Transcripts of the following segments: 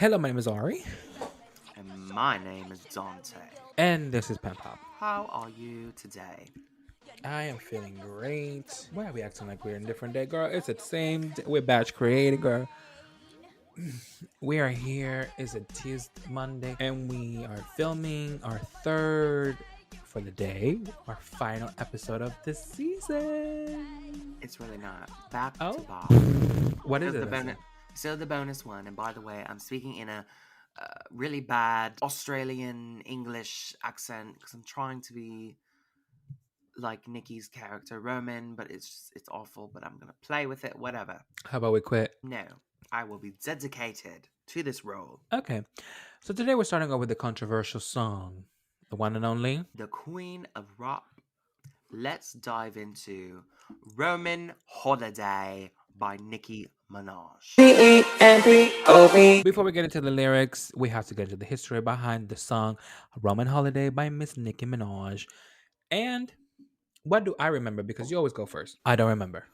Hello, my name is Ari, And my name is Dante. and this is PenPop. How are you today? I am feeling great. Why are we acting like we're in a different day, girl? It's the same day. We're batch creating, girl. We are here. It's a Tuesday, Monday, and we are filming our third for the day, our final episode of the season. It's really not. Back to Oh, Bob. what is Still it? the bonus. Still the bonus one. And by the way, I'm speaking in a really bad Australian English accent because I'm trying to be like Nicki's character Roman, but it's awful. But I'm gonna play with it. Whatever. How about we quit? No, I will be dedicated to this role. Okay. So today we're starting off with the controversial song, the one and only. The Queen of Rock. Let's dive into Roman Holiday by Nicki Minaj. P-E-N-P-O-V. Before we get into the lyrics, we have to get into the history behind the song Roman Holiday by Miss Nicki Minaj. And what do I remember? Because you always go first. I don't remember.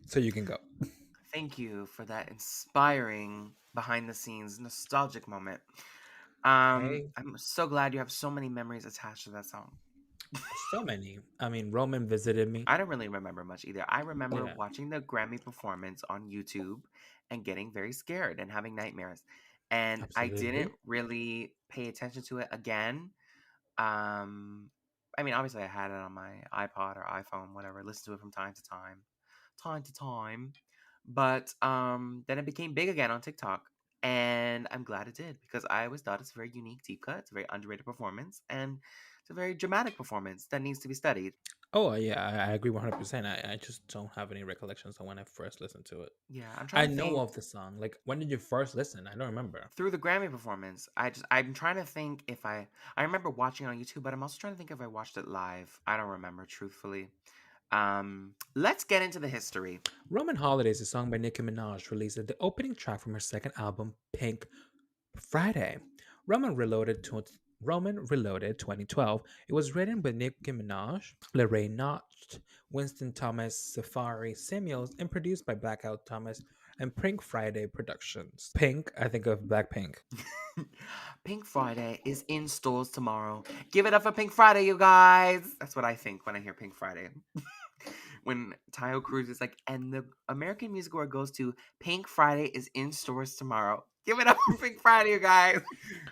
So you can go. Thank you for that inspiring behind the scenes nostalgic moment. Okay. I'm so glad you have so many memories attached to that song. So many. I mean, Roman visited me. I don't really remember much either. I remember Yeah, watching the Grammy performance on YouTube and getting very scared and having nightmares. And I didn't absolutely. really pay attention to it again. Um, I mean, obviously, I had it on my iPod or iPhone, whatever. Listen to it from time to time. But then it became big again on TikTok, and I'm glad it did because I always thought it's a very unique deep cut. It's a very underrated performance, and it's a very dramatic performance that needs to be studied. Oh, yeah, I agree 100%. I just don't have any recollections of when I first listened to it. Yeah, I'm trying I to know think of the song. Like, when did you first listen? I don't remember. through the Grammy performance. I'm trying to think if I remember watching it on YouTube, but I'm also trying to think if I watched it live. I don't remember truthfully. Let's get into the history. Roman Holiday is a song by Nicki Minaj released as the opening track from her second album, Pink Friday. Roman Reloaded, Roman Reloaded 2012. It was written by Nicki Minaj, Lorraine Notch, Winston Thomas, Safari Samuels, and produced by Blackout Thomas and Pink Friday Productions. Pink, I think of Blackpink. Pink Friday is in stores tomorrow. Give it up for Pink Friday, you guys. That's what I think when I hear Pink Friday. When Tayo Cruz is like, and the American Music Award goes to Pink Friday is in stores tomorrow. Give it up for Pink Friday, you guys.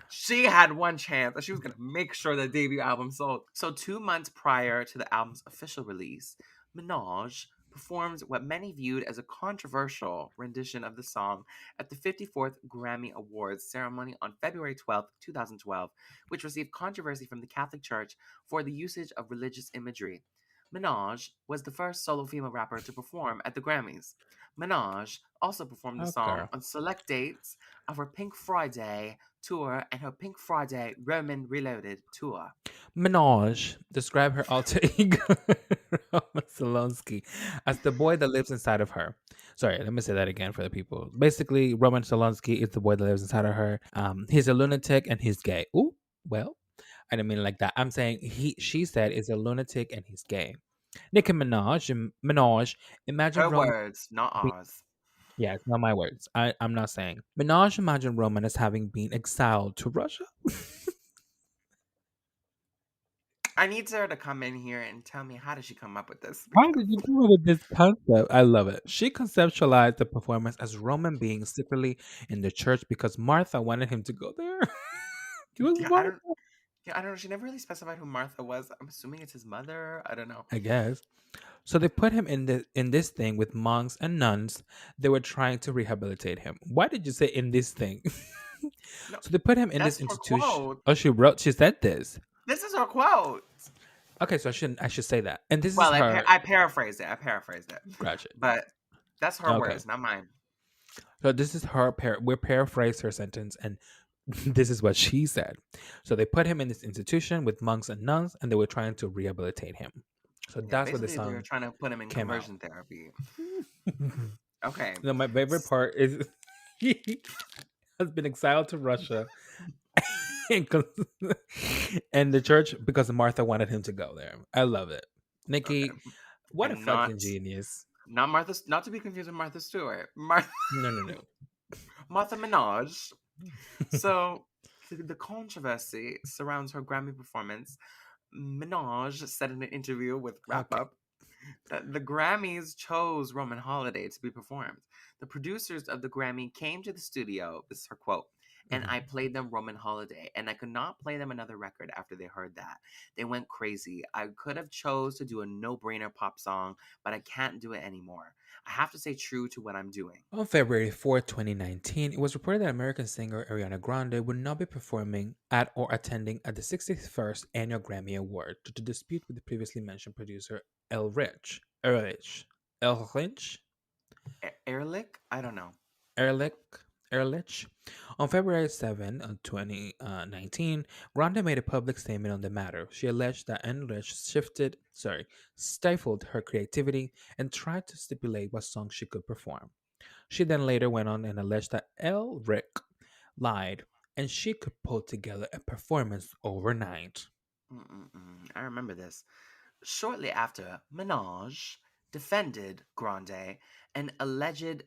She had one chance that she was going to make sure the debut album sold. So 2 months prior to the album's official release, Minaj performed what many viewed as a controversial rendition of the song at the 54th Grammy Awards ceremony on February 12th, 2012, which received controversy from the Catholic Church for the usage of religious imagery. Minaj was the first solo female rapper to perform at the Grammys. Minaj also performed the Oh, song girl. on select dates of her Pink Friday tour and her Pink Friday Roman Reloaded tour. Minaj described her alter ego, Roman Solonsky, as the boy that lives inside of her. Sorry, let me say that again for the people. Basically, Roman Solonsky is the boy that lives inside of her. He's a lunatic and he's gay. Ooh, well, I didn't mean it like that. I'm saying she said is a lunatic and he's gay. Nicki Minaj, imagine Her Roman. words, not ours. Yeah, it's not my words. I'm not saying. Minaj imagined Roman as having been exiled to Russia. I need her to come in here and tell me how did she come up with this How because did you come up with this concept? I love it. She conceptualized the performance as Roman being secretly in the church because Martha wanted him to go there. It was yeah, Martha, I don't know. She never really specified who Martha was. I'm assuming it's his mother. I don't know. I guess. So they put him in this thing with monks and nuns. They were trying to rehabilitate him. Why did you say in this thing? No, So they put him in this that's her institution. quote. Oh, she said this. This is her quote. Okay, so I should say that. And this is Well, her. I paraphrased it. I paraphrased it. Gotcha. But that's her Okay. words, not mine. So this is her. We're paraphrased her sentence, and this is what she said. So they put him in this institution with monks and nuns, and they were trying to rehabilitate him. So Yeah, that's where the basically they were song trying to put him in came out. conversion therapy. Okay. No, my favorite part is he has been exiled to Russia, and, and the church because Martha wanted him to go there. I love it. Okay. Nikki, what a And fucking genius. not to be confused with Martha Stewart. No, no, no. Martha Minaj. So the controversy surrounds her Grammy performance. Minaj said in an interview with Wrap Okay. Up that the Grammys chose Roman Holiday to be performed. The producers of the Grammy came to the studio, this is her quote, and I played them Roman Holiday, and I could not play them another record after they heard that. They went crazy. I could have chose to do a no-brainer pop song, but I can't do it anymore. I have to stay true to what I'm doing. On February 4th, 2019, it was reported that American singer Ariana Grande would not be performing at or attending at the 61st Annual Grammy Award due to dispute with the previously mentioned producer Ehrlich. Ehrlich? I don't know. Ehrlich. On February 7, 2019, Grande made a public statement on the matter. She alleged that Ehrlich stifled her creativity and tried to stipulate what songs she could perform. She then later went on and alleged that Ehrlich lied and she could pull together a performance overnight. I remember this. Shortly after, Minaj defended Grande and alleged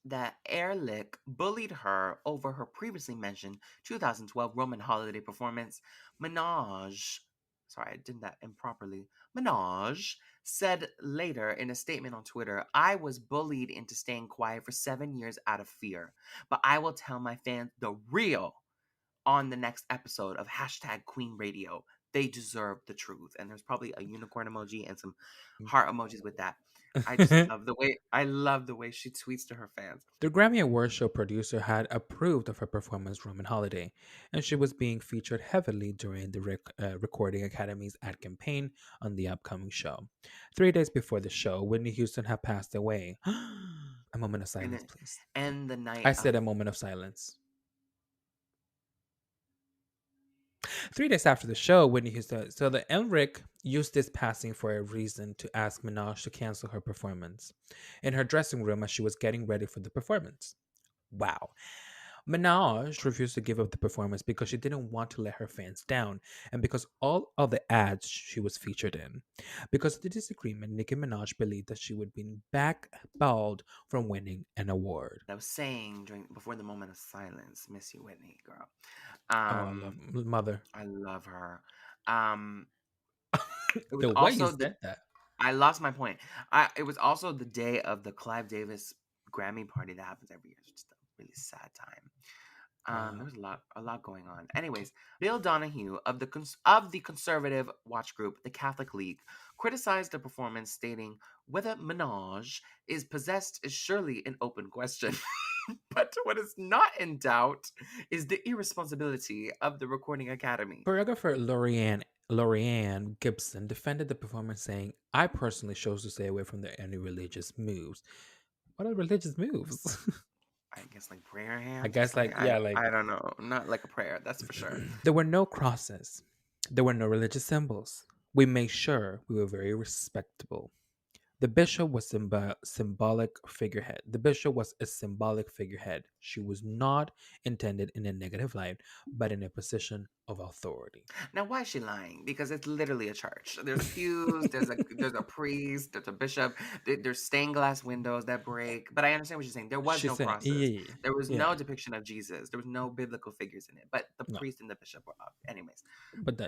that Ehrlich bullied her over her previously mentioned 2012 Roman holiday performance. Sorry, I did that improperly. Minaj said later in a statement on Twitter, I was bullied into staying quiet for 7 years out of fear, but I will tell my fans the real on the next episode of #Queen Radio. They deserve the truth. And there's probably a unicorn emoji and some heart emojis with that. I just love the way she tweets to her fans. The Grammy Awards show producer had approved of her performance Roman Holiday, and she was being featured heavily during the Recording Academy's ad campaign on the upcoming show. 3 days before the show, Whitney Houston had passed away. A moment of silence, please. And the night I said a moment of silence. 3 days after the show, Whitney Houston. So the Ehrlich used this passing for a reason to ask Minaj to cancel her performance in her dressing room as she was getting ready for the performance. Wow. Minaj refused to give up the performance because she didn't want to let her fans down and because all of the ads she was featured in. Because of the disagreement, Nicki Minaj believed that she would be blackballed from winning an award. I was saying before the moment of silence, miss you, Whitney, girl. I love Mother. I love her. The way you said that. I lost my point. It was also the day of the Clive Davis Grammy party that happens every year. It's just a really sad time. There was a lot going on. Anyways, Bill Donahue of the conservative watch group, the Catholic League, criticized the performance, stating, "Whether Minaj is possessed is surely an open question." But what is not in doubt is the irresponsibility of the Recording Academy. Choreographer Lorianne Gibson defended the performance, saying, I personally chose to stay away from any religious moves. What are religious moves? I guess like prayer hands. I guess I don't know. Not like a prayer, that's for sure. There were no crosses. There were no religious symbols. We made sure we were very respectable. The bishop was symbolic figurehead. The bishop was a symbolic figurehead. She was not intended in a negative light, but in a position of authority. Now, why is she lying? Because it's literally a church. There's pews. there's a priest. There's a bishop. There's stained glass windows that break. But I understand what you're saying. There was no crosses. There was no depiction of Jesus. There was no biblical figures in it. But the priest and the bishop were up. Anyways. But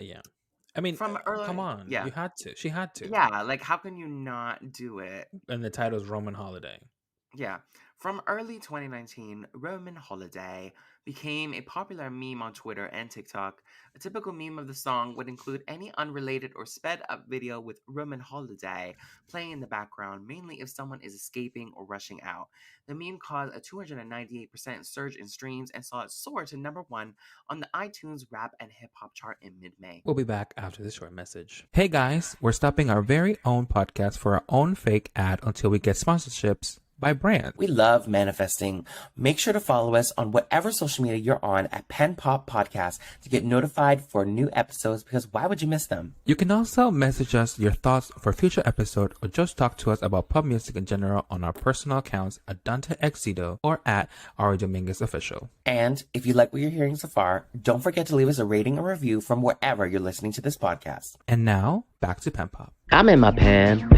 I mean, come on. Yeah. You had to. She had to. Yeah, like how can you not do it? And the title is Roman Holiday. Yeah. From early 2019, Roman Holiday became a popular meme on Twitter and TikTok. A typical meme of the song would include any unrelated or sped up video with Roman Holiday playing in the background, mainly if someone is escaping or rushing out. The meme caused a 298% surge in streams and saw it soar to #1 on the iTunes rap and hip hop chart in mid-May. We'll be back after this short message. Hey guys, we're stopping our very own podcast for our own fake ad until we get sponsorships by brand. We love manifesting. Make sure to follow us on whatever social media you're on at PenPop Podcast to get notified for new episodes, because why would you miss them? You can also message us your thoughts for future episode or just talk to us about pop music in general on our personal accounts at Dante Exito or at Ari Dominguez Official. And if you like what you're hearing so far, don't forget to leave us a rating or review from wherever you're listening to this podcast. And now, back to PenPop. I'm in my pen.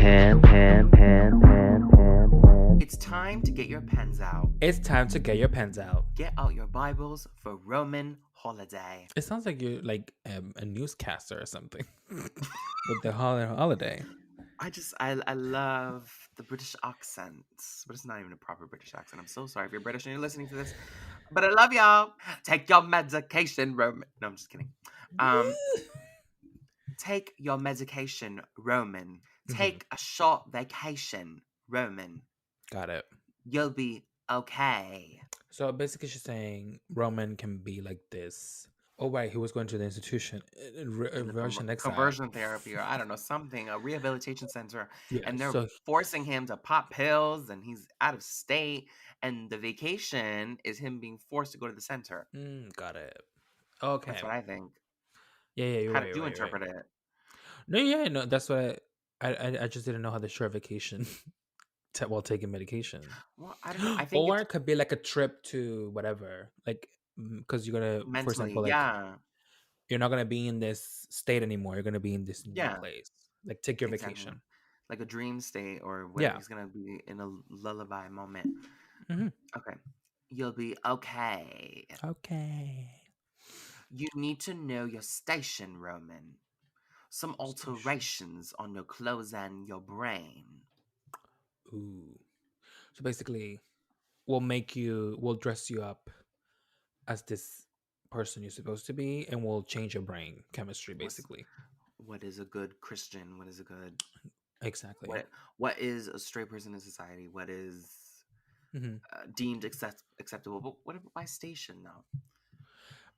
It's time to get your pens out. It's time to get your pens out. Get out your Bibles for Roman holiday. It sounds like you're like a newscaster or something with the holiday. I love the British accents, but it's not even a proper British accent. I'm so sorry if you're British and you're listening to this, but I love y'all. Take your medication, Roman. No, I'm just kidding. Take your medication, Roman. Take a short vacation, Roman. Got it. You'll be okay. So basically, she's saying Roman can be like this. Oh, right. He was going to the institution, Conversion therapy, or I don't know, something, a rehabilitation center. Yeah, and they're so forcing him to pop pills, and he's out of state. And the vacation is him being forced to go to the center. Got it. Okay. That's what I think. Yeah, you're How right. did you You're interpret right. it? No. That's what I just didn't know how the short vacation while taking medication. Well, I don't know. I think Or it could be like a trip to whatever, like because you're gonna, mentally, for example, like you're not gonna be in this state anymore. You're gonna be in this new place. Like take your vacation, like a dream state or whatever. Yeah. He's gonna be in a lullaby moment. Mhm. Okay, you'll be okay. Okay. You need to know your station, Roman. Some alterations on your clothes and your brain. Ooh. So basically, we'll dress you up as this person you're supposed to be, and we'll change your brain chemistry, basically. What is a good Christian? What is a good... Exactly. What is a straight person in society? What is deemed acceptable? But what about my station, though?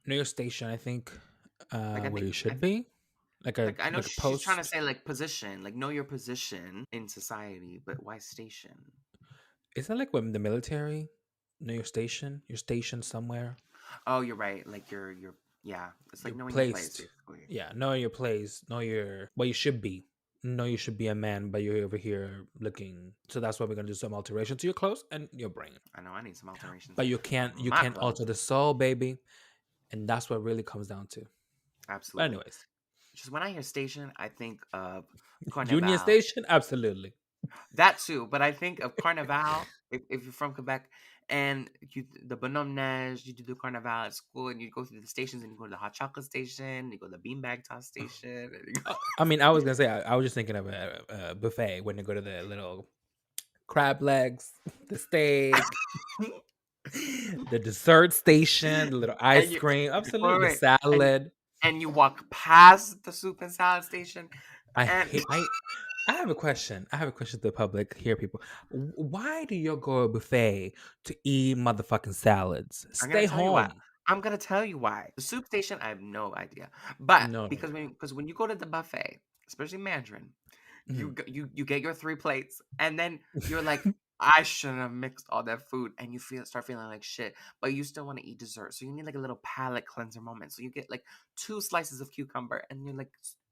Know your station, I think, where you should be. be. I know she's trying to say like position, like know your position in society, but why station? Is that like when the military? Know your station somewhere. Oh, you're right. Like your yeah, it's like knowing placed. your place. Basically. Yeah, know your place, know what you should be. Know you should be a man, but you're over here looking. So that's why we're gonna do some alteration to your clothes and your brain. I know I need some alterations. But you can't alter the soul, baby, and that's what really comes down to. Absolutely. But anyways, just when I hear station, I think of Carnival. Union Station, absolutely. That too, but I think of Carnival if you're from Quebec and the Bonhomme Neige, you do the Carnival at school and you go through the stations and you go to the hot chocolate station, you go to the beanbag toss station. I mean, I was gonna say I was just thinking of a buffet when you go to the little crab legs, the steak, the dessert station, the little ice cream, absolutely, the salad. And you walk past the soup and salad station. I have a question. I have a question to the public here, people. Why do you go to a buffet to eat motherfucking salads? Stay home. I'm gonna tell you why. The soup station, I have no idea. But because when you go to the buffet, especially Mandarin, you get your 3 plates, and then you're like, I shouldn't have mixed all that food, and you start feeling like shit, but you still want to eat dessert, so you need like a little palate cleanser moment. So you get like 2 slices of cucumber, and you're like,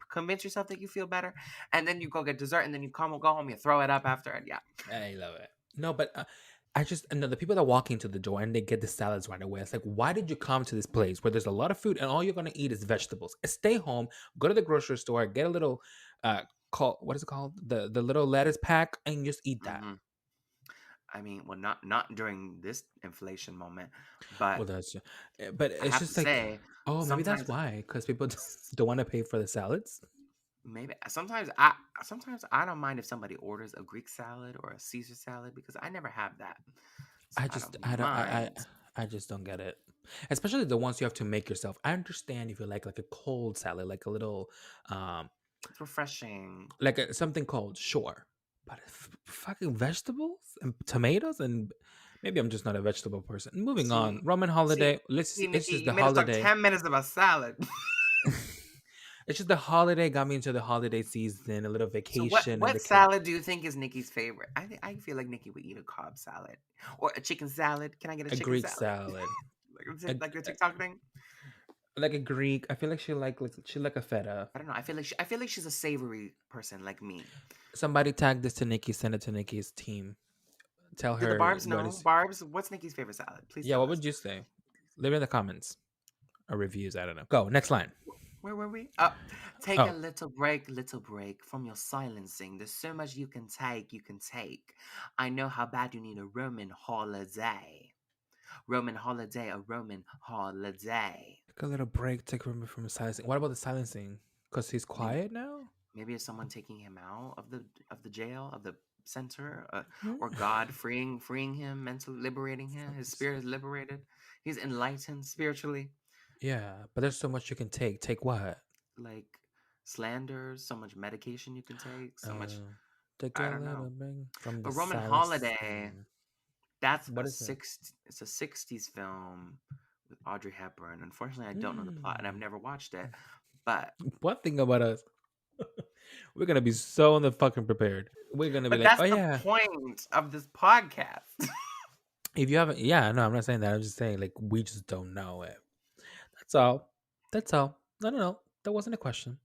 convince yourself that you feel better, and then you go get dessert, and then you go home, you throw it up after, and yeah. I love it. No, but I just know the people that walk into the door and they get the salads right away. It's like, why did you come to this place where there's a lot of food and all you're gonna eat is vegetables? Stay home, go to the grocery store, get a little what is it called? The little lettuce pack, and just eat that. I mean, well, not during this inflation moment, but it's just like, maybe that's why, because people just don't want to pay for the salads. Maybe sometimes I don't mind if somebody orders a Greek salad or a Caesar salad because I never have that. So I just don't get it, especially the ones you have to make yourself. I understand if you like a cold salad, like a little it's refreshing, like something cold, sure. But fucking vegetables and tomatoes, and maybe I'm just not a vegetable person. Moving on, Roman holiday. It's just the holiday. 10 minutes of a salad. It's just the holiday got me into the holiday season, a little vacation. So what salad do you think is Nicki's favorite? I feel like Nicki would eat a Cobb salad or a chicken salad. Can I get a chicken Greek salad? like your TikTok thing? Like a Greek. I feel like she like a feta. I don't know. I feel like she's a savory person like me. Somebody tag this to Nicki. Send it to Nicki's team. Tell her. Do the Barbs know? Barbs, what's Nicki's favorite salad? Please. Yeah. What would you say? Leave it in the comments or reviews. I don't know. Go next line. Where were we? Take a Oh, little break from your silencing. There's so much you can take, you can take. I know how bad you need a Roman holiday. Roman holiday, a Roman holiday. take a little break. Take a remember from the silencing. What about the silencing? Because he's Maybe, quiet now. maybe it's someone taking him out of the jail of the center, Hmm? or God freeing him, mentally liberating him. His spirit is liberated. He's enlightened spiritually. Yeah, but there's so much you can take. Take what? Like slanders, so much medication you can take, so much. Take I a don't know. little break from the But Roman Holiday, silencing. that's What is it? it's a 60s film with Audrey Hepburn. Unfortunately, I don't know the plot and I've Hmm. never watched it. But One thing about us, we're gonna be so on the fucking prepared. We're gonna be like, that's oh the yeah. point of this podcast. If you haven't, yeah, no, I'm not saying that. I'm just saying like we just don't know it. That's all. That's all. No, no, no. That wasn't a question.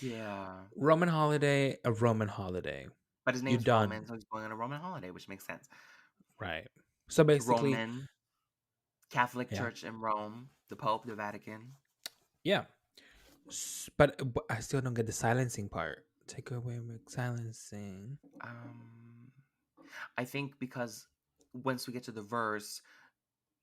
Yeah. Roman holiday, a Roman holiday. But his You name's done Roman, so he's going on a Roman holiday, which makes sense. right. So It's basically, Roman, Catholic yeah, Church in Rome, the Pope, the Vatican. yeah. But I still don't get the silencing part. Take away my silencing. Um, I think because once we get to the verse,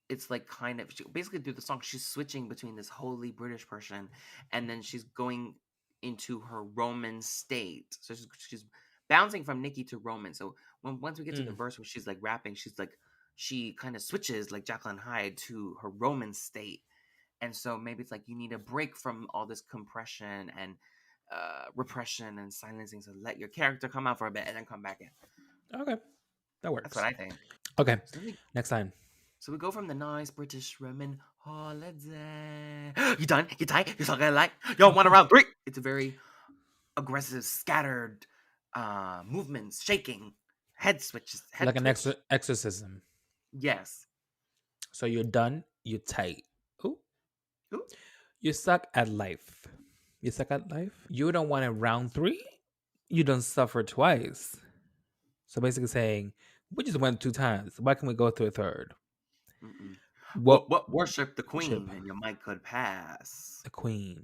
it's like kind of basically through the song she's switching between this holy British person and then she's going into her Roman state. So she's bouncing from Nicki to Roman. So once we get to the Mm. verse where she's like rapping, she's like she kind of switches like Jacqueline Hyde to her Roman state. And so maybe it's like you need a break from all this compression and repression and silencing. So let your character come out for a bit and then come back in. Okay, that That's what works. I think. Okay, So then we next line. So we go from the nice British Roman holiday. You done? You tight? You talking like? Yo, one around three. It's a very aggressive, scattered movements, shaking, head switches, Like head an twitch. exorcism. Yes. So you're done. You tight. Ooh. Ooh. You suck at life. You suck at life. You don't want a round three. You don't suffer twice. So basically saying, we just went 2 times. Why can we go through a third? Mm-mm. What What worship the ship? queen and your mic could pass. The queen.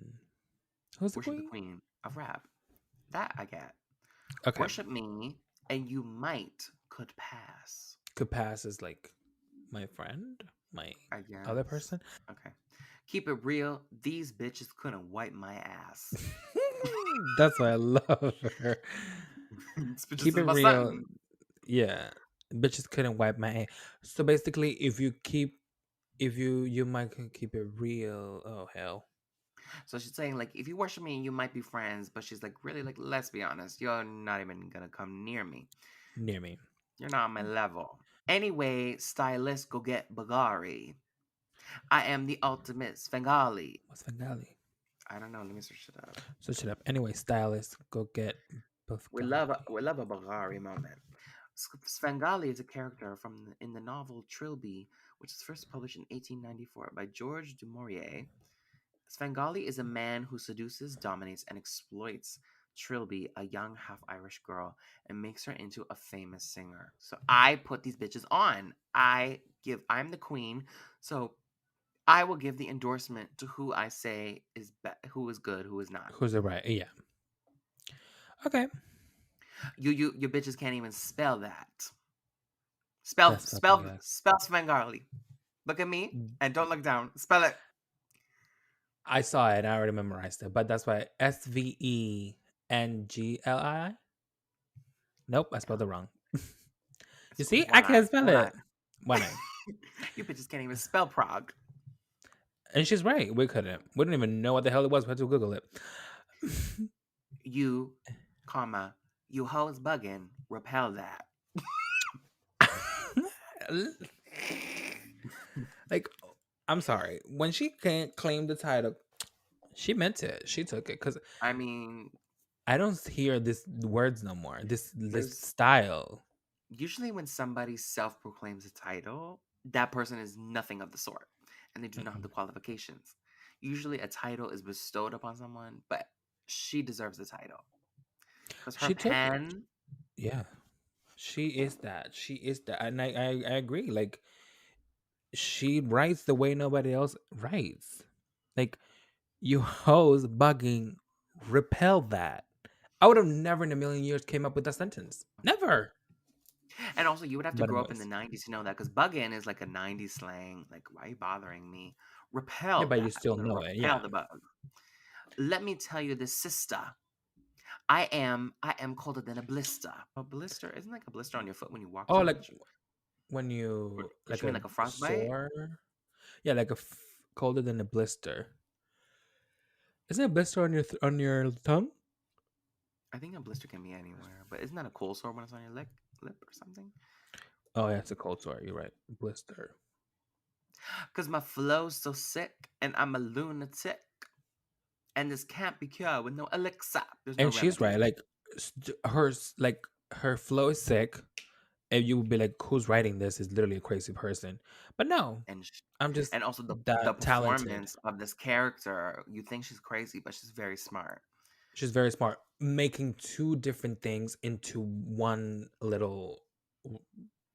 Who's the Worship the queen? queen of rap. That I get. Okay. Worship me and you might could pass. Could pass as like my friend, my I other guess. person. Okay. Keep it real. These bitches couldn't wipe my ass. That's why I love her. This bitch Keep is it my real. son. Yeah. Bitches couldn't wipe my ass. So basically, if you might can keep it real. Oh hell. So she's saying like, if you worship me, you might be friends. But she's like, really, like, let's be honest. You're not even gonna come near me. Near me. You're not on my level. Anyway, stylist, go get Bagari. I am the ultimate Svengali. What's Bengali? I don't know. Let me search it up. Switch it up. Anyway, stylist, go get Bengali. We love a Bagari moment. Svengali is a character from in the novel Trilby, which was first published in 1894 by George du Maurier. Svengali is a man who seduces, dominates, and exploits Trilby, a young half-Irish girl, and makes her into a famous singer. So I put these bitches on. I'm the queen, so I will give the endorsement to who I say is who is good, who is not. Who's the right? Yeah. Okay. You bitches can't even spell that. That's fucking gas. Spell Svengali. Look at me and don't look down. Spell it. I saw it and I already memorized it, but that's why Svengli. Nope, I spelled it wrong. You see, I can't spell it. One eye. You bitches can't even spell Prague. And she's right. We couldn't. We didn't even know what the hell it was. We had to Google it. You, comma, you hoes bugging, repel that. Like, I'm sorry. When she can't claim the title, she meant it. She took it. Because I mean, I don't hear this words no more. This there's style. usually when somebody self-proclaims a title, that person is nothing of the sort. And they do not have the qualifications. Usually a title is bestowed upon someone, but she deserves the title. Because her She took it. pen. Yeah. She is that. She is that. And I agree. Like, she writes the way nobody else writes. Like, You hoes bugging repel that. I would have never in a million years came up with that sentence. Never. And also, you would have to But grow up in the anyways. 90s to know that, because bugging is like a 90s slang. Like, why are you bothering me? Yeah, Repel but you that. still I'm going to know it. repel Yeah. the bug. Let me tell you this, sister. I am colder than a blister. A blister isn't like a blister on your foot when you walk Oh, too like much. when Or, you or like you mean a like a frostbite? sore. Yeah, like colder than a blister. Isn't a blister on on your tongue? I think a blister can be anywhere, but isn't that a cold sore when it's on your lip or something? Oh yeah, it's a cold sore. You're right. Blister. Because my flow's so sick and I'm a lunatic. And this can't be cured with no elixir. There's no And she's remedy. right. Like her flow is sick, and you would be like, "Who's writing this? Is literally a crazy person." But no, And I'm just and also the that talented. performance of this character, you think she's crazy, but she's very smart. She's very smart, making two different things into one little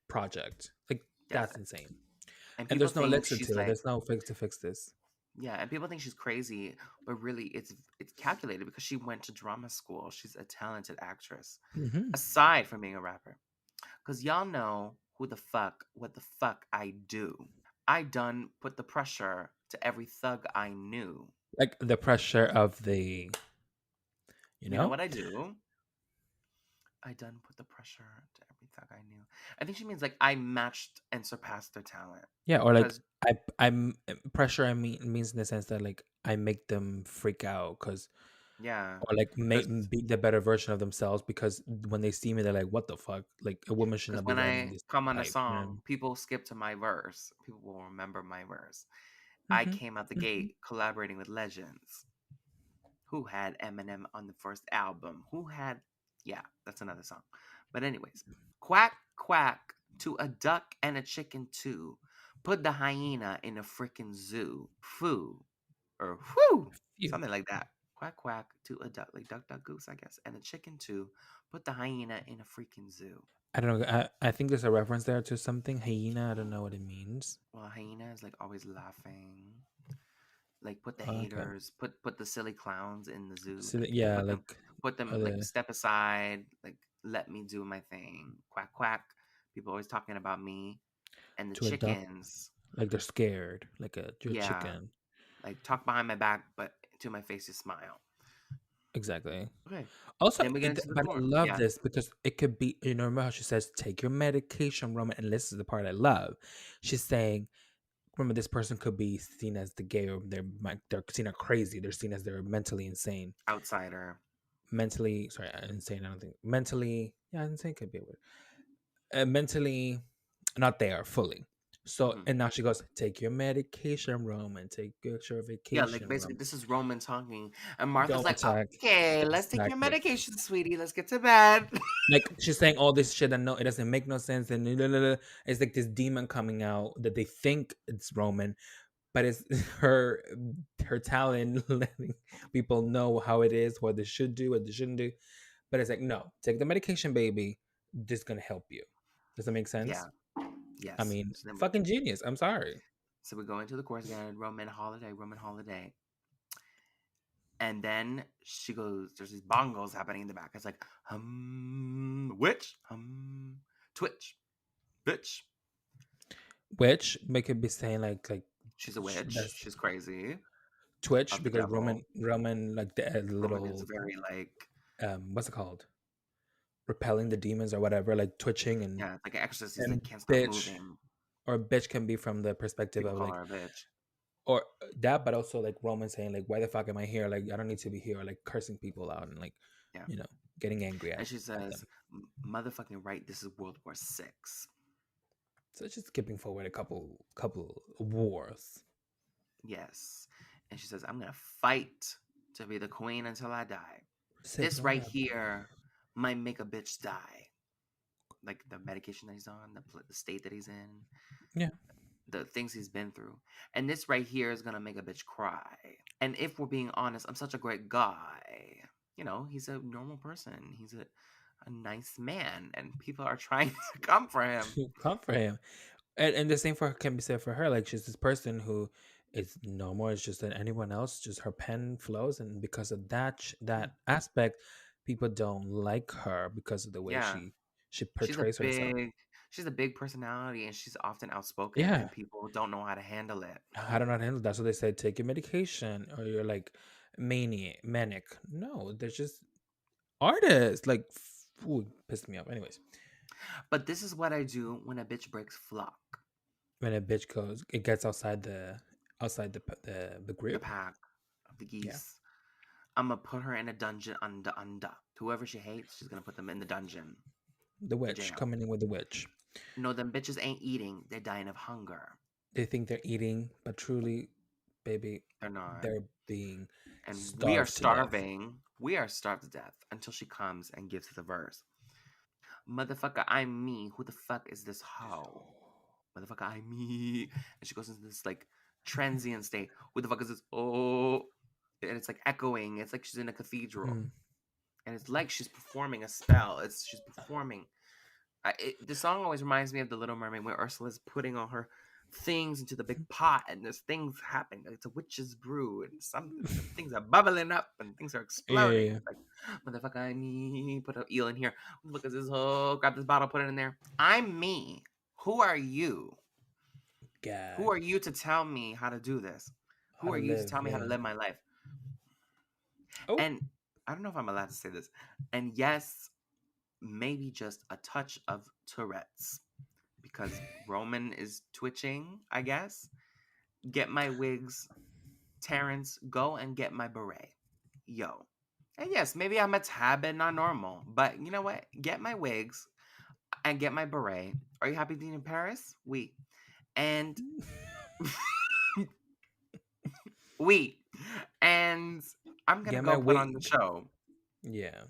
project. Like Yes. that's insane. And And people there's no think elixir she's to it. like, There's no fix to fix this. yeah, and people think she's crazy, but really it's calculated because she went to drama school. She's a talented actress, Hmm. aside from being a rapper. Because y'all know what the fuck I do. I done put the pressure to every thug I knew. Like the pressure of the, you You know know, what I do? I done put the pressure to every thug I knew. I think she means like I matched and surpassed their talent. yeah, or like Because I'm pressure. I mean means in the sense that like I make them freak out because yeah, or like make because be the better version of themselves because when they see me, they're like, "What the fuck? Like a woman should not be when writing I this come on a type." You know? song, people skip to my verse. People will remember my verse. I Mm-hmm. came out the Hmm. gate collaborating with legends. Who had Eminem on the first album? Who had yeah, that's another song. But anyways, quack quack to a duck and a chicken too. Put the hyena in a freaking zoo. Foo or whoo, Phew. something like that. Quack quack to a duck, like duck duck goose, I guess, and a chicken too. Put the hyena in a freaking zoo. I don't know. I think there's a reference there to something hyena. I don't know what it means. Well, hyena is like always laughing. Like put the Okay. haters, put the silly clowns in the zoo. So Like yeah, put them like the step aside. Like let me do my thing. Quack quack. People always talking about me and the to a duck, chickens. like they're scared, like a Yeah, chicken. like talk behind my back, but to my face you smile. Exactly. Okay, Also, then we get into the but I chorus. love Yeah, this because it could be, remember how she says, take your medication, Roman. And this is the part I love. She's saying, remember, this person could be seen as the gay or they're seen as crazy. They're seen as they're mentally insane. outsider. Mentally, sorry, insane. I don't think mentally, yeah, insane could be a word. Mentally not there fully. So, Mhm. and now she goes, take your medication, Roman. Take your Yeah, like vacation, basically Roman. this is Roman talking, and Martha's Don't like, attack. "Okay, let's take your Exactly. medication, sweetie. Let's get to bed." Like she's saying all this shit and no, it doesn't make no sense. And it's like this demon coming out that they think it's Roman, but it's her talent letting people know how it is, what they should do, what they shouldn't do. But it's like, no, take the medication, baby. This is gonna help you. Does that make Yeah. sense? I Yes. mean, fucking genius. I'm sorry. So we go into the chorus again. Roman holiday, Roman holiday. And then she goes, there's these bongos happening in the back. It's like, witch, twitch, bitch. Which make it be saying like She's a witch. that's She's crazy. Twitch Of the because devil. Roman like the Roman is little very like, what's it called, repelling the demons or whatever, like twitching yeah, it's like an exorcist. He's and like, can't stop bitch moving. or bitch can be from the perspective People of call like her a bitch. or that, but also like Roman saying like, why the fuck am I here? Like I don't need to be here, or like cursing people out and like Yeah. getting angry And she at them. says, motherfucking right, this is World War Six. So it's just skipping forward a couple wars. Yes. And she says, I'm going to fight to be the queen until I die. Say This no right more. here might make a bitch die. Like the medication that he's on, the state that he's in, Yeah. the things he's been through. And this right here is going to make a bitch cry. And if we're being honest, I'm such a great guy. He's a normal person. He's a nice man. And people are trying to come for him. Come for him. And the same can be said for her. Like she's this person who it's no more. It's just than anyone else. Just her pen flows, and because of that that aspect, people don't like her because of the way Yeah. she She's a portrays herself. big she's a big personality and she's often outspoken Yeah, and people don't know how to handle it. I don't know how to handle. That's what they say. Take your medication, or you're like manic. No, they're just artists. Like, ooh, pissed me off. Anyways, But this is what I do when a bitch breaks flock. when a bitch goes, it gets outside the The group. pack of the Yeah, geese. I'm gonna put her in a dungeon under. Whoever she hates, she's gonna put them in the dungeon, the the witch jail. coming in with the witch. No, them bitches ain't eating. They're dying of hunger. They think they're eating, but truly, baby, They're not. they're being And we are starved to death. starving. We are starved to death until she comes and gives us a verse. Motherfucker, I'm me. Who the fuck is this hoe? Motherfucker, I'm me. And she goes into this like transient state. Who the fuck is this? Oh, and it's like echoing. It's like she's in a cathedral, Mhm. and it's like she's performing a spell. She's performing. The song always reminds me of The Little Mermaid, where Ursula's putting all her things into the big pot, and there's things happening. It's a witch's brew, and things are bubbling up, and things are Yeah, exploding. yeah, It's like, motherfucker, I'm me. Put an eel in here. Look at this hole. Grab this bottle, put it in there. I'm me. Who are you? Who gag. are you to tell me how to do this? How Who are to you to live? tell me how to Yeah. live my life? Oh, And I don't know if I'm allowed to say this. And yes, maybe just a touch of Tourette's because Roman is twitching, I guess. Get my wigs, Terrence, go and get my beret. Yo. And yes, maybe I'm a tad bit not normal, but you know what? Get my wigs and get my beret. Are you happy being in Paris? Oui. And oui. And I'm gonna get my go put on weight. the show. Yeah,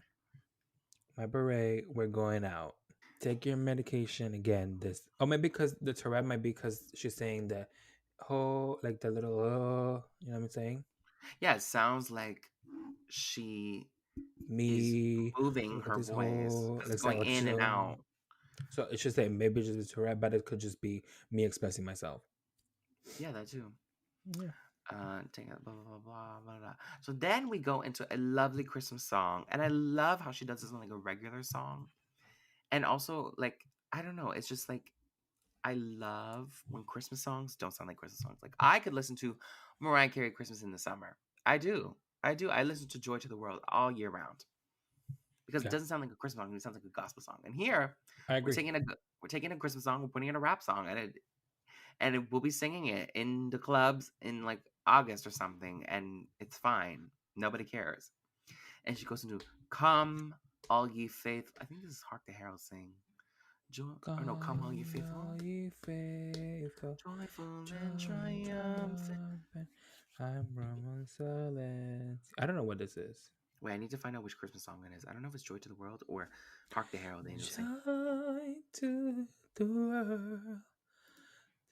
my beret. We're going out. Take your medication again. This. Oh, maybe because the Tourette might be because she's saying the oh, like the little you know what I'm saying? Yeah, it sounds like she is Me. moving Look at her this voice whole 'cause like it's going in and salvation. out. So it should say maybe just the Tourette, but it could just be me expressing myself. Yeah, that too. Yeah. Take it, blah, blah, blah, blah, blah. So then we go into a lovely Christmas song, and I love how she does this on like a regular song, and also like I don't know, it's just like I love when Christmas songs don't sound like Christmas songs. Like I could listen to Mariah Carey Christmas in the summer. I do, I do. I listen to Joy to the World all year round because it Yeah. doesn't sound like a Christmas song; it sounds like a gospel song. And here I we're agree. taking a Christmas song, we're putting in a rap song, and we'll be singing it in the clubs in like August or something, and it's fine. Nobody cares. And she goes into "Come, all ye faithful." I think this is Hark the Herald sing. Joy, or no, "Come, all ye Come, faithful, all ye faithful, joyful and triumphant." triumphant. I'm Roman Solens. I don't know what this is. Wait, I need to find out which Christmas song it is. I don't know if it's "Joy to the World" or "Hark the Herald." The angels sing. Joy to the world,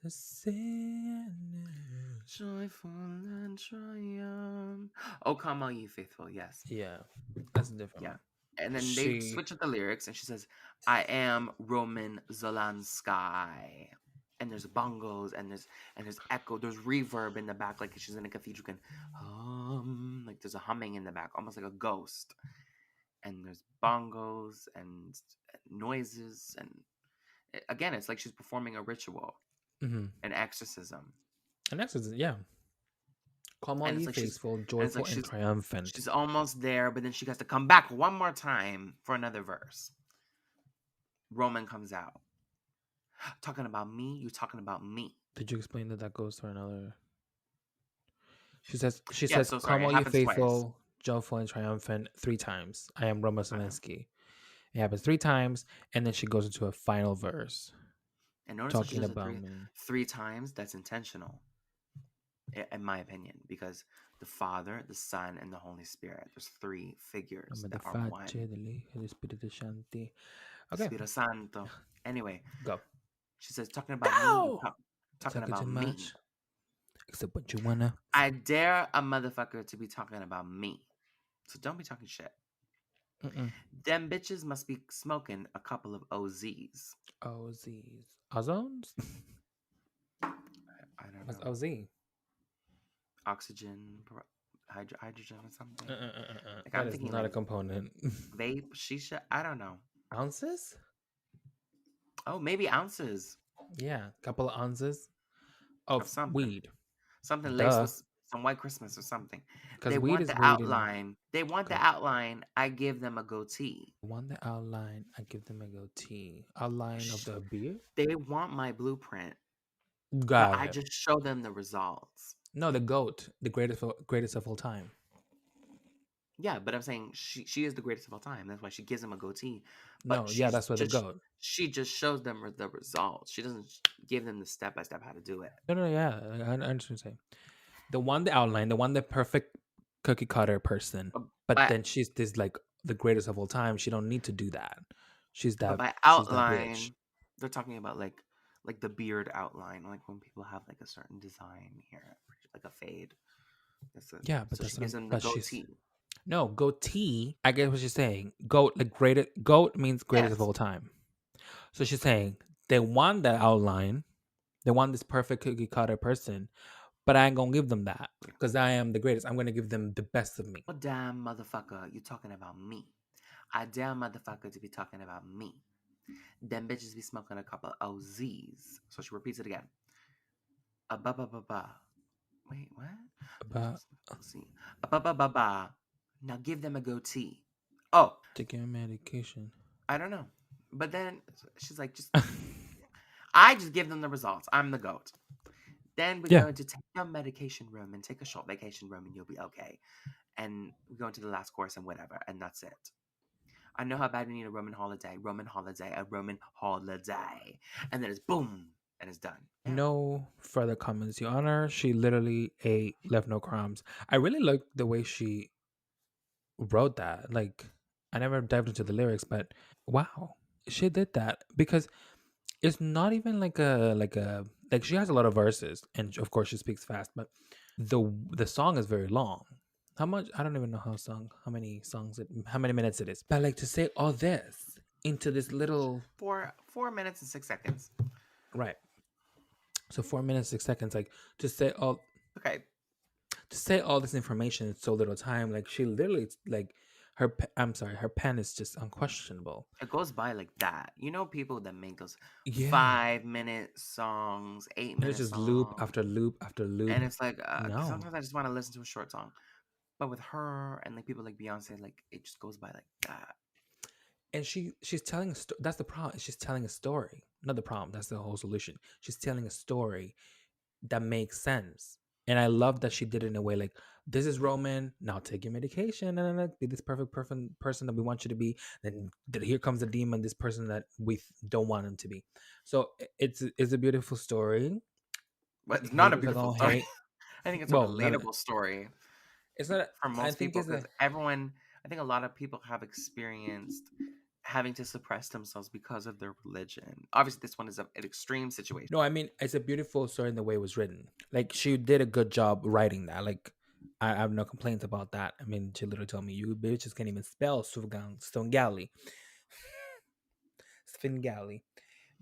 the sin. Joyful and triumph. Oh, come, all ye faithful. Yes. Yeah, that's a different Yeah. one. And then they She, switch up the lyrics, and she says, "I am Roman Zolansky." And there's bongos, and there's echo, there's reverb in the back, like she's in a cathedral, can like there's a humming in the back, almost like a ghost. And there's bongos and noises, and again, it's like she's performing a ritual, mm-hmm. an exorcism, And next is yeah. Come all and ye faithful, it's like joyful and triumphant. she's almost there, but then she has to come back one more time for another verse. Roman comes out. Talking about me, you talking about me. Did you explain that that goes to another? She Yeah, says, so sorry, "Come it all ye happens twice. faithful, joyful and triumphant," 3 times. I am Roma Uh-huh. Zelensky. It happens 3 times, and then she goes into a final verse And notice how she talking does it about me. three times. That's intentional, in my opinion, because the Father, the Son, and the Holy Spirit. There's three figures Nome del that are Padre, one. dell'Hijo, dello Spirito Santo. Okay, Spirito Santo. Anyway, go. she says, talking about me, Go. talking Talking too about me. much, except what you wanna. I dare a motherfucker to be talking about me. So don't be talking shit. Mm-mm. Them bitches must be smoking a couple of OZs. OZs. Ozones? I don't What's know. OZ? oxygen, hydrogen, or something. Like That I'm is thinking not a like component. vape, shisha. I don't know. Ounces? Oh, maybe ounces Yeah, a couple of ounces of of something, weed. something laced Duh. with some White Christmas or something. Because They weed want is the weed and outline. They want the good. outline. I give them a goatee. One the outline, I give them a goatee. Outline of Sh- the beer? They want my blueprint, but Got I it. just show them the results. No, the goat, the greatest of all time. Yeah, but I'm saying she is the greatest of all time. That's why she gives them a goatee. But No, yeah, that's why the goat. she just shows them the results. She doesn't give them the step by step how to do it. No, no, yeah, I understand what you're saying. The one, the outline, the one, the perfect cookie cutter person. But But then she's this like the greatest of all time. She don't need to do that. She's but that. by She's that bitch. outline, they're talking about like the beard outline, like when people have like a certain design here, like a fade. Yeah, but So that's she what gives I'm. them the But she's goatee. no goatee. I get what she's saying. Goat, like greatest. Goat means greatest of Yes, all time. So she's saying they want that outline. They want this perfect cookie cutter person, but I ain't gonna give them that because I am the greatest. I'm gonna give them the best of me. oh damn motherfucker, you talking about me? I dare motherfucker to be talking about me. Them bitches be smoking a couple of OZs. So she repeats it again. A ba ba ba ba. Wait, what? But See. A ba ba ba ba. Now give them a goatee. Oh, taking medication. I don't know. But then she's like, I just give them the results. I'm the goat. Then we Yeah. go into take your medication room and take a short vacation room and you'll be okay. And we go into the last course and whatever, and that's it. I know how bad we need a Roman holiday, a Roman holiday. And then it's boom, and it's done. Yeah. No further comments, Your Honor. She literally left no crumbs. I really liked the way she wrote that. Like, I never dived into the lyrics, but wow, she did that because it's not even like she has a lot of verses, and of course she speaks fast, but the song is very long. How much? I don't even know how many minutes it is. But like to say all this into this little 4 minutes and 6 seconds. right. So 4 minutes 6 seconds, like to say all Okay. to say all this information in so little time. Like she literally like I'm sorry, her pen is just unquestionable. It goes by like that. You know, people that make those Yeah, 5 minute songs, eight and it's minute just loop songs. after loop after loop. And it's like, No, sometimes I just want to listen to a short song. But with her and like people like Beyonce, like it just goes by like that. and she's telling a story. That's the problem. She's telling a story. Not the problem. That's the whole solution. She's telling a story that makes sense. And I love that she did it in a way like, this is Roman. Now take your medication and be this perfect person that we want you to be. Then here comes the demon, this person that we don't want him to be. So it's a beautiful story. But it's not a Haters are beautiful gonna story. hate. I think it's a Well, not relatable story it's not. for I most think people it's because a I think a lot of people have experienced having to suppress themselves because of their religion. Obviously, this one is an extreme situation. no. I mean, it's a beautiful story in the way it was written. Like she did a good job writing that. Like I have no complaints about that. I mean, she literally told me you bitches can't even spell Svengali. Svengali.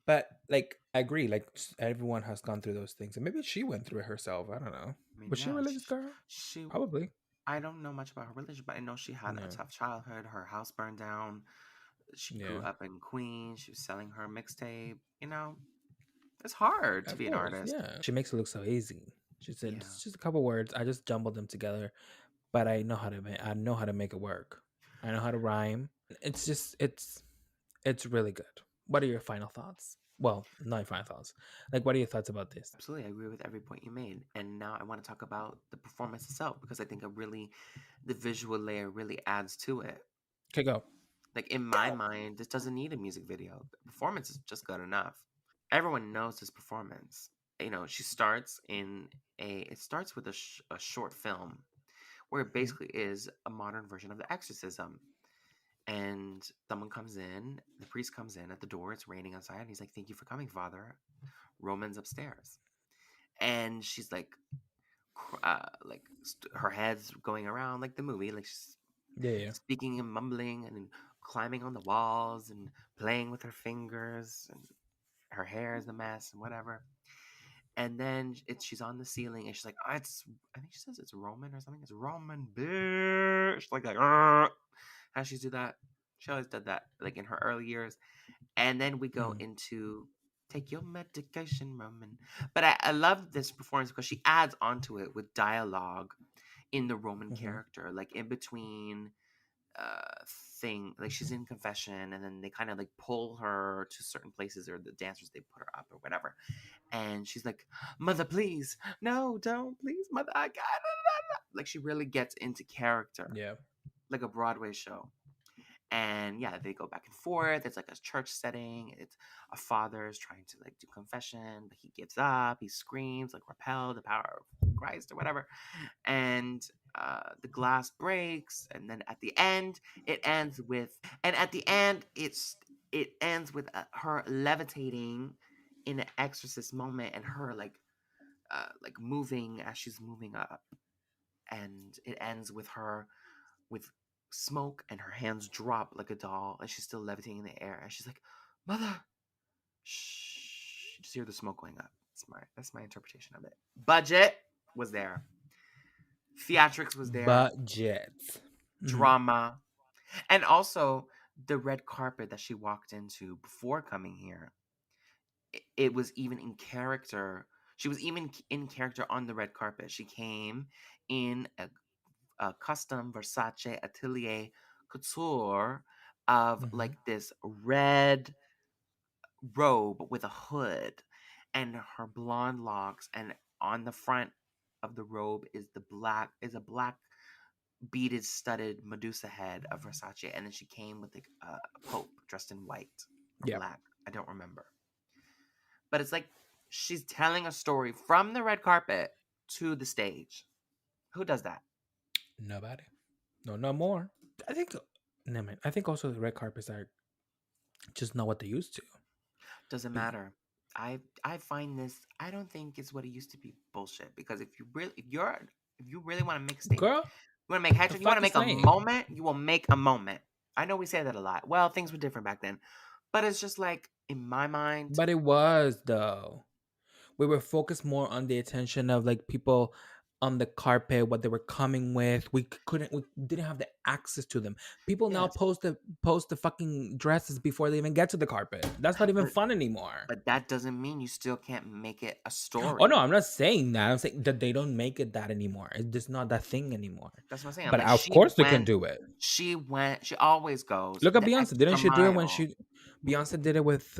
But like I agree, like everyone has gone through those things, and maybe she went through it herself. I don't know. I mean, Was she a yeah, religious girl? she Probably. I don't know much about her religion, but I know she had a No. tough childhood. Her house burned down. She grew Yeah. up in Queens. She was selling her mixtape. You know, it's hard to Of be an course. artist. Yeah. She makes it look so easy. She said Yeah, it's just a couple words. I just jumbled them together, but I know how to make it work. I know how to rhyme. It's just it's really good. What are your final thoughts? Well, not your final thoughts. Like, what are your thoughts about this? absolutely. I agree with every point you made. And now I want to talk about the performance itself because I think the visual layer really adds to it. Okay, go. Like in my mind, this doesn't need a music video. The performance is just good enough. Everyone knows this performance. You know, she starts in it starts with a short film where it Mhm. basically is a modern version of the Exorcism. And someone comes in, the priest comes in at the door. It's raining outside, and he's like, "Thank you for coming, Father." Roman's upstairs, and she's her head's going around like the movie, like she's Yeah, yeah. speaking and mumbling, and then climbing on the walls and playing with her fingers, and her hair is a mess and whatever. And then she's on the ceiling, and she's like, I think she says it's Roman or something. It's Roman, bitch. Like, how she do that? She always did that, like in her early years. And then we go into take your medication, Roman. But I love this performance because she adds onto it with dialogue in the Roman character, like in between thing, like she's in confession, and then they kind of like pull her to certain places, or the dancers, they put her up or whatever, and she's like, mother, please, no, don't, please, mother, I got it. Like she really gets into character, Yeah. like a Broadway show. And yeah, they go back and forth. It's like a church setting. It's a father is trying to like do confession, but he gives up. He screams, like repel the power of Christ or whatever. And the glass breaks, and then at the end, it ends with her levitating in an exorcist moment, and her like moving as she's moving up, and it ends with her with smoke, and her hands drop like a doll, and she's still levitating in the air, and she's like, mother, shh. You just hear the smoke going up. That's my interpretation of it. Budget was there. Theatrics was there. Budget. Drama. And also the red carpet that she walked into before coming here, it was even in character. She was even in character on the red carpet. She came in a custom Versace Atelier Couture of like this red robe with a hood, and her blonde locks, and on the front of the robe is a black beaded studded Medusa head of Versace, and then she came with like a pope dressed in white or black. I don't remember, but it's like she's telling a story from the red carpet to the stage. Who does that? Nobody. No more. I think. No man. I think also the red carpets are just not what they used to. Doesn't matter. I find this. I don't think it's what it used to be. Bullshit. Because if you really want to make a statement, Girl, you want to make headlines, you want to make a saying? moment, you will make a moment. I know we say that a lot. Well, things were different back then, but it's just like in my mind. But it was though. We were focused more on the attention of like people on the carpet, what they were coming with. We didn't have the access to them. People now post the fucking dresses before they even get to the carpet. That's not even fun anymore. But that doesn't mean you still can't make it a story. Oh no, I'm not saying that. I'm saying that they don't make it that anymore. It's just not that thing anymore. That's what I'm saying. But of course they can do it. She always goes. Look at Beyonce. Didn't she do it when Beyonce did it with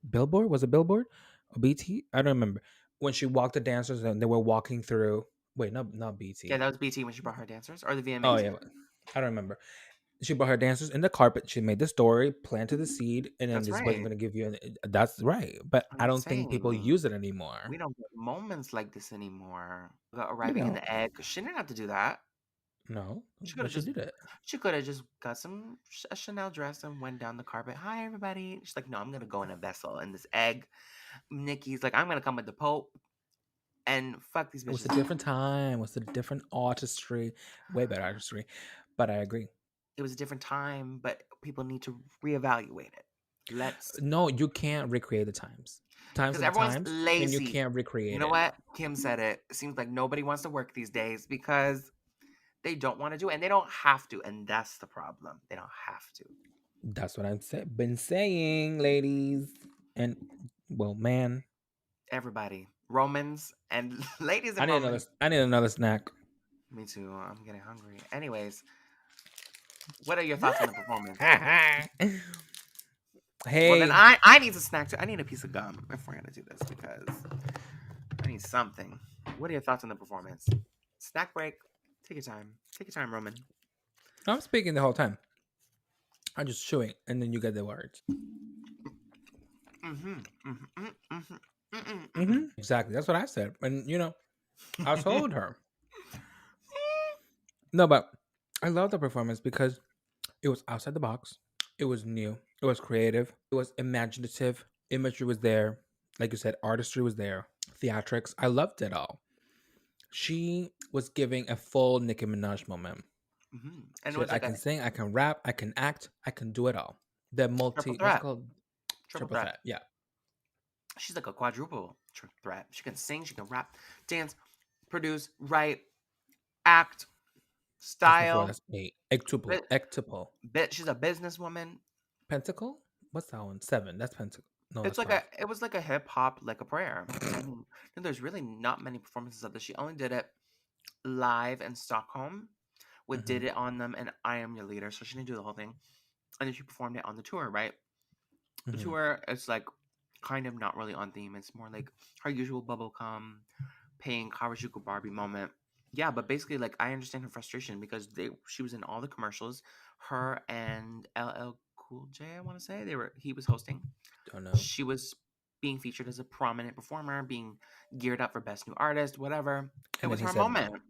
Billboard? Was it Billboard or BT? I don't remember. When she walked the dancers and they were walking through. Wait, not BT. Yeah, that was BT when she brought her dancers, or the VMAs. Oh yeah, I don't remember. She brought her dancers in the carpet. She made the story, planted the seed, and then this wasn't going to give you. That's right, but I don't think people use it anymore. We don't get moments like this anymore. Arriving in the egg. She didn't have to do that. No, she could have just did it. She could have just got a Chanel dress and went down the carpet. Hi, everybody. She's like, no, I'm gonna go in a vessel in this egg. Nicki's like, I'm gonna come with the Pope. And fuck these bitches. It was a different time. It was a different artistry. Way better artistry. But I agree. It was a different time, but people need to reevaluate it. No, you can't recreate the times. Because everyone's lazy. And you can't recreate it. You know what? Kim said it. It seems like nobody wants to work these days because they don't want to do it, and they don't have to, and that's the problem. They don't have to. That's what I've been saying, ladies. And, well, man. Everybody. Romans and ladies and I need another snack. Me too. I'm getting hungry. Anyways, what are your thoughts on the performance? Hey. Well, then I need a snack too. I need a piece of gum if we're going to do this because I need something. What are your thoughts on the performance? Snack break. Take your time. Take your time, Roman. I'm speaking the whole time. I'm just chewing, and then you get the words. Exactly. That's what I said. And, I told her. No, but I love the performance because it was outside the box. It was new. It was creative. It was imaginative. Imagery was there. Like you said, artistry was there. Theatrics. I loved it all. She was giving a full Nicki Minaj moment. And so I can sing, I can rap, I can act, I can do it all. The Triple threat. Triple threat. Yeah. She's like a quadruple triple threat. She can sing, she can rap, dance, produce, write, act, That's not four. style. That's eight. Ectuple. Bit, Ectuple. she's a businesswoman. Pentacle? What's that one? Seven. That's pentacle. No, It's that's like five. it was like a hip hop, like a prayer. I mean, there's really not many performances of this. She only did it live in Stockholm. With Mm-hmm. Did It on them and I Am Your Leader, so she didn't do the whole thing. And then she performed it on the tour, right? The Mm-hmm. tour is like kind of not really on theme. It's more like her usual bubblegum, pink Harajuku Barbie moment. Yeah, but basically, like I understand her frustration because she was in all the commercials. Her and LL Cool J, I want to say he was hosting. Don't know. She was being featured as a prominent performer, being geared up for Best New Artist, whatever. It And then was he her said, moment.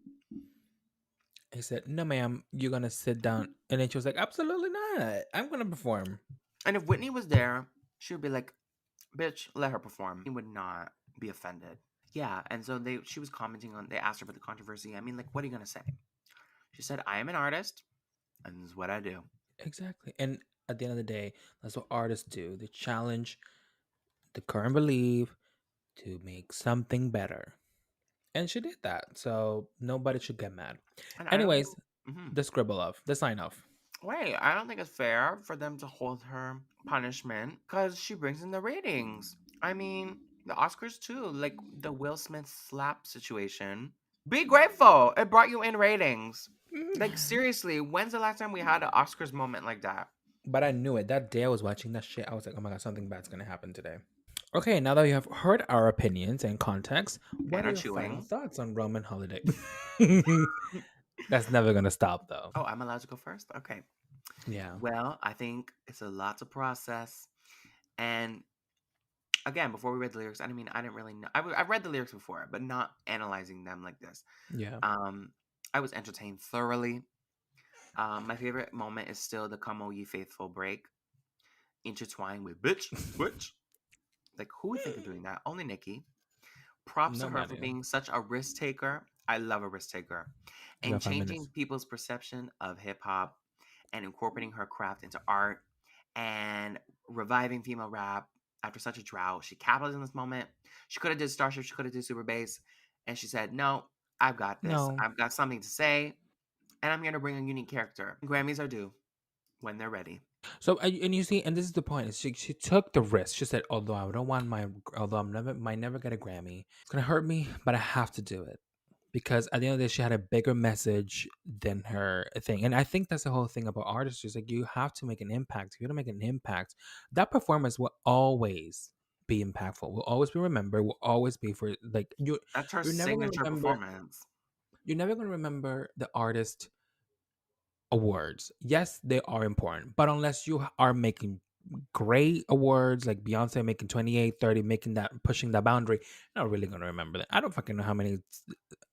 "No, ma'am, you're gonna sit down." And then she was like, "Absolutely not. I'm gonna perform." And if Whitney was there, she would be like, "Bitch, let her perform." He would not be offended. Yeah, and so she was commenting on. They asked her about the controversy. I mean, like, what are you gonna say? She said, "I am an artist, and this is what I do." Exactly. And at the end of the day, that's what artists do. They challenge the current belief to make something better. And she did that. So nobody should get mad. And I don't think. Anyways, Mhm. the scribble off, the sign off. Wait, I don't think it's fair for them to hold her punishment because she brings in the ratings. I mean, the Oscars too, like the Will Smith slap situation. Be grateful. It brought you in ratings. Like seriously, when's the last time we had an Oscars moment like that? But I knew it. That day I was watching that shit, I was like, oh my god, something bad's gonna happen today. Okay, now that you have heard our opinions and context, what And are are your final chewing. thoughts on Roman holiday? That's never gonna stop though. Oh, I'm allowed to go first? Okay. Yeah. Well, I think it's a lot to process. And again, before we read the lyrics, I didn't really know. I've read the lyrics before, but not analyzing them like this. Yeah. I was entertained thoroughly. My favorite moment is still the "Come O Ye Faithful" break, intertwined with "Bitch, bitch." Like, who would think of doing that? Only Nicki. Props to her for Nobody. being such a risk taker. I love a risk taker. We And got five changing minutes. people's perception of hip hop and incorporating her craft into art and reviving female rap after such a drought. She capitalized on this moment. She could have did Starship, she could have did Super Bass, and she said, "No, I've got this. No. I've got something to say, and I'm here to bring a unique character." Grammys are due when they're ready. So and you see, and this is the point. Is she took the risk. She said, although I don't want although I'm never might never get a Grammy, it's gonna hurt me, but I have to do it because at the end of the day, she had a bigger message than her thing. And I think that's the whole thing about artists. Is like you have to make an impact. If you don't make an impact, that performance will always be impactful. Will always be remembered. Will always be for like That's her You're never gonna signature remember. performance. You're never gonna remember the artist awards. Yes, they are important, but unless you are making great awards like Beyonce making 28, 30, making that pushing that boundary, you're not really going to remember that. I don't fucking know how many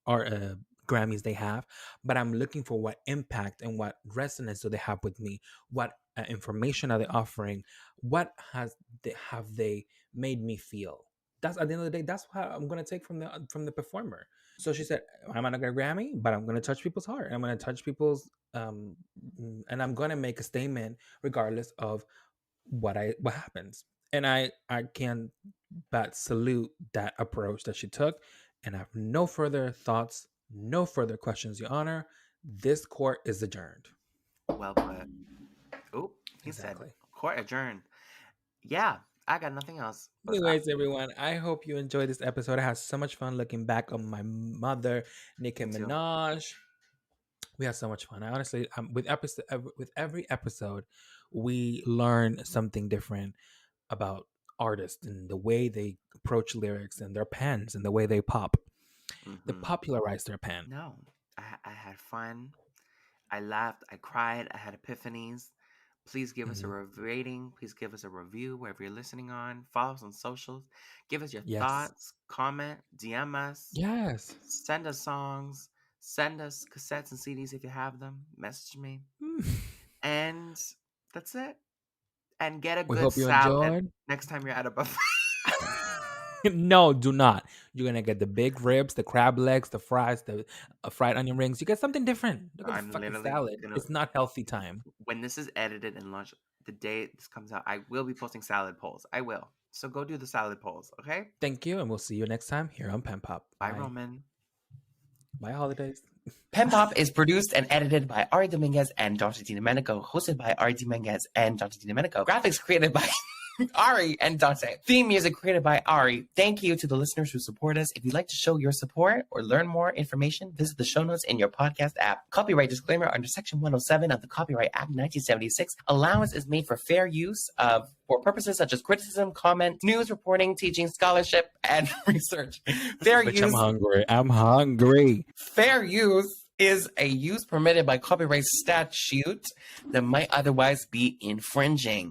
are Grammys they have, but I'm looking for what impact and what resonance do they have with me? What information are they offering? What have they made me feel? That's at the end of the day. That's what I'm gonna take from the performer. So she said, "I'm not gonna Grammy, but I'm gonna touch people's heart. I'm gonna touch people's and I'm gonna make a statement regardless of what happens." And I can but salute that approach that she took. And I have no further thoughts, no further questions, Your Honor. This court is adjourned. Well put. Oop, he said, Exactly. "Court adjourned." Yeah, I got nothing else. Anyways, everyone, I hope you enjoyed this episode. I had so much fun looking back on my mother, Nicki Me too. Minaj. We had so much fun. I honestly, with every episode, we learn something different about artists and the way they approach lyrics and their pens and the way they pop. They Mm-hmm. popularize their pen. No, I had fun. I laughed. I cried. I had epiphanies. Please give us a Mhm. rating. Please give us a review wherever you're listening on. Follow us on socials. Give us your Yes. thoughts. Comment. DM us. Yes. Send us songs. Send us cassettes and CDs if you have them. Message me. And that's it. And get a We good hope you salad enjoyed. next time you're at a buffet. No, do not. You're gonna get the big ribs, the crab legs, the fries, the fried onion rings. You get something different. Look at the I'm fucking literally salad. gonna, It's not healthy time. when this is edited and launched, the day this comes out, I will be posting salad polls. I will. So go do the salad polls, okay? Thank you, and we'll see you next time here on PenPop. Bye, Roman. Bye, holidays. PenPop is produced and edited by Ari Dominguez and Dante DiDomenico, hosted by Ari Dominguez and Dante DiDomenico. Graphics created by Ari and Dante. Theme music created by Ari. Thank you to the listeners who support us. If you'd like to show your support or learn more information, visit the show notes in your podcast app. Copyright disclaimer under Section 107 of the Copyright Act 1976. Allowance is made for fair use for purposes such as criticism, comment, news reporting, teaching, scholarship, and research. Fair Bitch, use. I'm hungry. Fair use is a use permitted by copyright statute that might otherwise be infringing.